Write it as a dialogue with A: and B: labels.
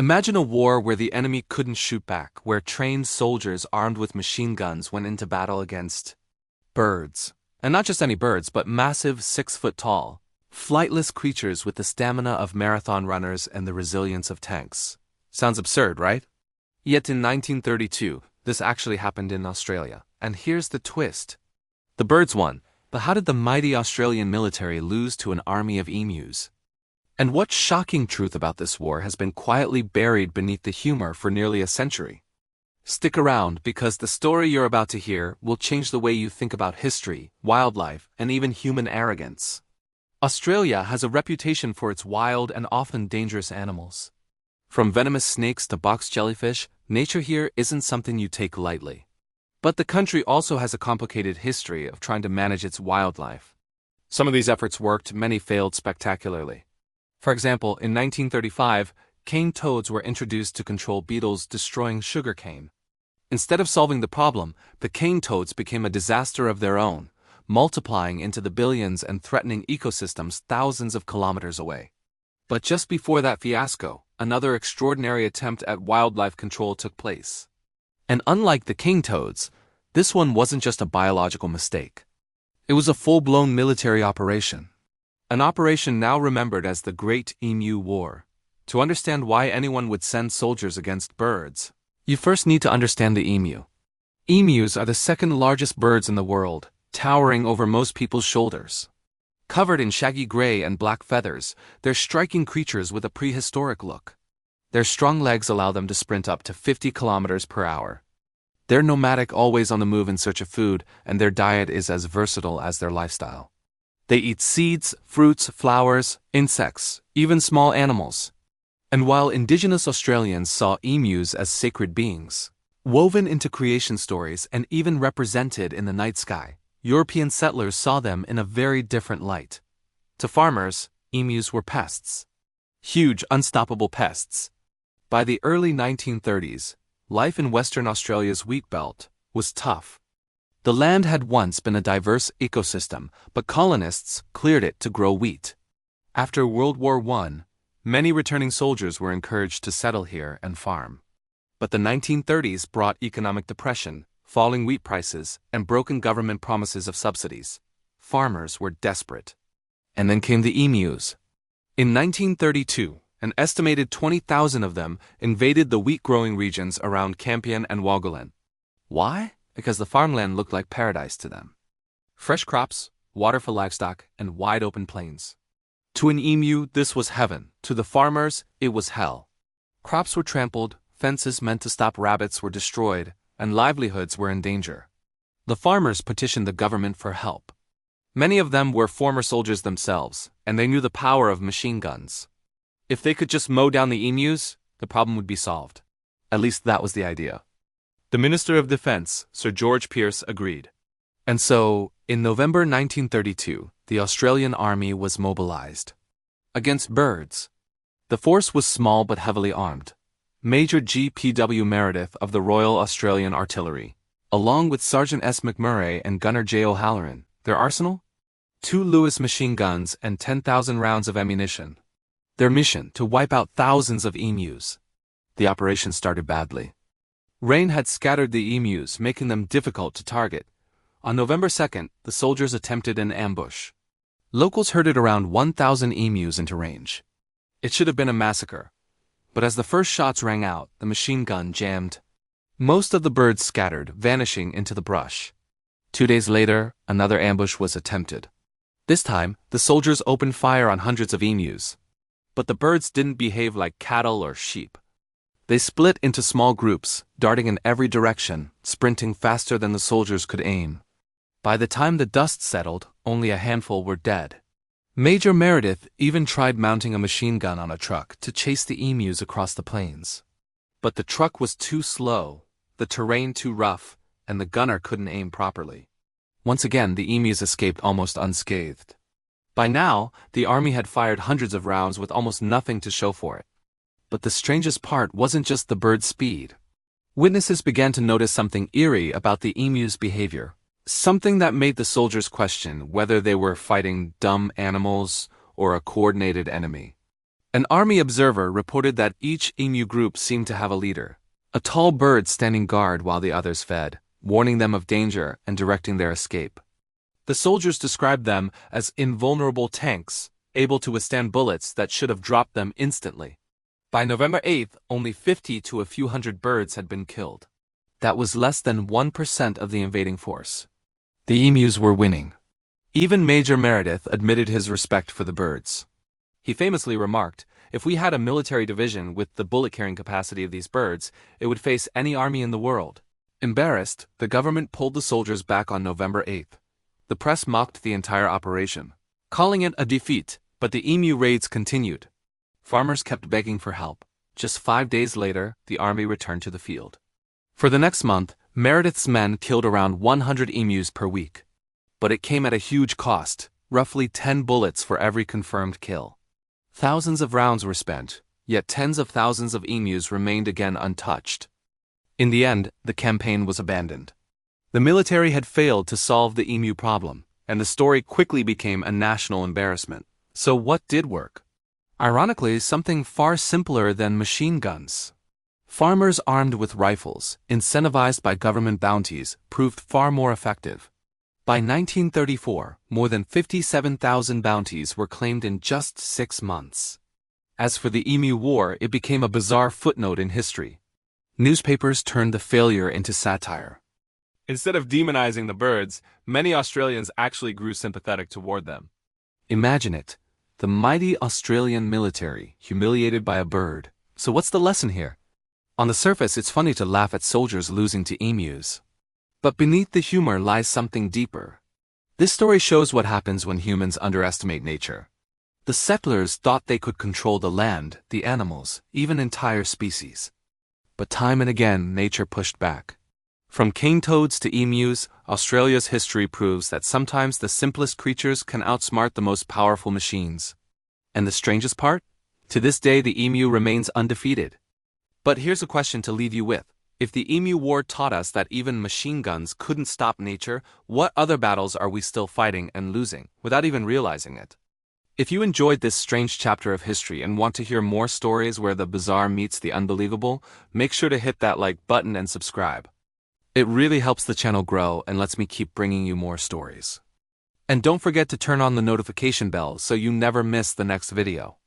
A: Imagine a war where the enemy couldn't shoot back, where trained soldiers armed with machine guns went into battle against birds. And not just any birds, but massive 6 foot tall, flightless creatures with the stamina of marathon runners and the resilience of tanks. Sounds absurd, right? Yet in 1932, this actually happened in Australia. And here's the twist. The birds won, but how did the mighty Australian military lose to an army of emus? And what shocking truth about this war has been quietly buried beneath the humor for nearly a century? Stick around, because the story you're about to hear will change the way you think about history, wildlife, and even human arrogance. Australia has a reputation for its wild and often dangerous animals. From venomous snakes to box jellyfish, nature here isn't something you take lightly. But the country also has a complicated history of trying to manage its wildlife. Some of these efforts worked, many failed spectacularly. For example, in 1935, cane toads were introduced to control beetles destroying sugarcane. Instead of solving the problem, the cane toads became a disaster of their own, multiplying into the billions and threatening ecosystems thousands of kilometers away. But just before that fiasco, another extraordinary attempt at wildlife control took place. And unlike the cane toads, this one wasn't just a biological mistake. It was a full-blown military operation. An operation now remembered as the Great Emu War. To understand why anyone would send soldiers against birds, you first need to understand the emu. Emus are the second largest birds in the world, towering over most people's shoulders. Covered in shaggy gray and black feathers, they're striking creatures with a prehistoric look. Their strong legs allow them to sprint up to 50 kilometers per hour. They're nomadic, always on the move in search of food, and their diet is as versatile as their lifestyle. They eat seeds, fruits, flowers, insects, even small animals. And while indigenous Australians saw emus as sacred beings, woven into creation stories and even represented in the night sky, European settlers saw them in a very different light. To farmers, emus were pests. Huge, unstoppable pests. By the early 1930s, life in Western Australia's wheat belt was tough. The land had once been a diverse ecosystem, but colonists cleared it to grow wheat. After World War I, many returning soldiers were encouraged to settle here and farm. But the 1930s brought economic depression, falling wheat prices, and broken government promises of subsidies. Farmers were desperate. And then came the emus. In 1932, an estimated 20,000 of them invaded the wheat-growing regions around Campion and Walgalan. Why? Because the farmland looked like paradise to them. Fresh crops, water for livestock, and wide-open plains. To an emu, this was heaven. To the farmers, it was hell. Crops were trampled, fences meant to stop rabbits were destroyed, and livelihoods were in danger. The farmers petitioned the government for help. Many of them were former soldiers themselves, and they knew the power of machine guns. If they could just mow down the emus, the problem would be solved. At least that was the idea. The Minister of Defense, Sir George Pearce, agreed. And so, in November 1932, the Australian Army was mobilized. Against birds. The force was small but heavily armed. Major G.P.W. Meredith of the Royal Australian Artillery, along with Sergeant S. McMurray and Gunner J. O'Halloran, their arsenal? 2 Lewis machine guns and 10,000 rounds of ammunition. Their mission, to wipe out thousands of emus. The operation started badly. Rain had scattered the emus, making them difficult to target. On November 2nd, the soldiers attempted an ambush. Locals herded around 1,000 emus into range. It should have been a massacre. But as the first shots rang out, the machine gun jammed. Most of the birds scattered, vanishing into the brush. 2 days later, another ambush was attempted. This time, the soldiers opened fire on hundreds of emus. But the birds didn't behave like cattle or sheep. They split into small groups, darting in every direction, sprinting faster than the soldiers could aim. By the time the dust settled, only a handful were dead. Major Meredith even tried mounting a machine gun on a truck to chase the emus across the plains. But the truck was too slow, the terrain too rough, and the gunner couldn't aim properly. Once again, the emus escaped almost unscathed. By now, the army had fired hundreds of rounds with almost nothing to show for it. But the strangest part wasn't just the bird's speed. Witnesses began to notice something eerie about the emu's behavior. Something that made the soldiers question whether they were fighting dumb animals or a coordinated enemy. An army observer reported that each emu group seemed to have a leader, a tall bird standing guard while the others fed, warning them of danger and directing their escape. The soldiers described them as invulnerable tanks, able to withstand bullets that should have dropped them instantly. By November 8th, only 50 to a few hundred birds had been killed. That was less than 1% of the invading force. The emus were winning. Even Major Meredith admitted his respect for the birds. He famously remarked, "If we had a military division with the bullet-carrying capacity of these birds, it would face any army in the world." Embarrassed, the government pulled the soldiers back on November 8th. The press mocked the entire operation, calling it a defeat, but the emu raids continued. Farmers kept begging for help. Just 5 days later, the army returned to the field. For the next month, Meredith's men killed around 100 emus per week. But it came at a huge cost, roughly 10 bullets for every confirmed kill. Thousands of rounds were spent, yet tens of thousands of emus remained again untouched. In the end, the campaign was abandoned. The military had failed to solve the emu problem, and the story quickly became a national embarrassment. So what did work? Ironically, something far simpler than machine guns. Farmers armed with rifles, incentivized by government bounties, proved far more effective. By 1934, more than 57,000 bounties were claimed in just 6 months. As for the Emu War, it became a bizarre footnote in history. Newspapers turned the failure into satire. Instead of demonizing the birds, many Australians actually grew sympathetic toward them. Imagine it. The mighty Australian military, humiliated by a bird. So what's the lesson here? On the surface, it's funny to laugh at soldiers losing to emus. But beneath the humor lies something deeper. This story shows what happens when humans underestimate nature. The settlers thought they could control the land, the animals, even entire species. But time and again, nature pushed back. From cane toads to emus, Australia's history proves that sometimes the simplest creatures can outsmart the most powerful machines. And the strangest part? To this day, the emu remains undefeated. But here's a question to leave you with. If the Emu War taught us that even machine guns couldn't stop nature, what other battles are we still fighting and losing, without even realizing it? If you enjoyed this strange chapter of history and want to hear more stories where the bizarre meets the unbelievable, make sure to hit that like button and subscribe. It really helps the channel grow and lets me keep bringing you more stories. And don't forget to turn on the notification bell so you never miss the next video.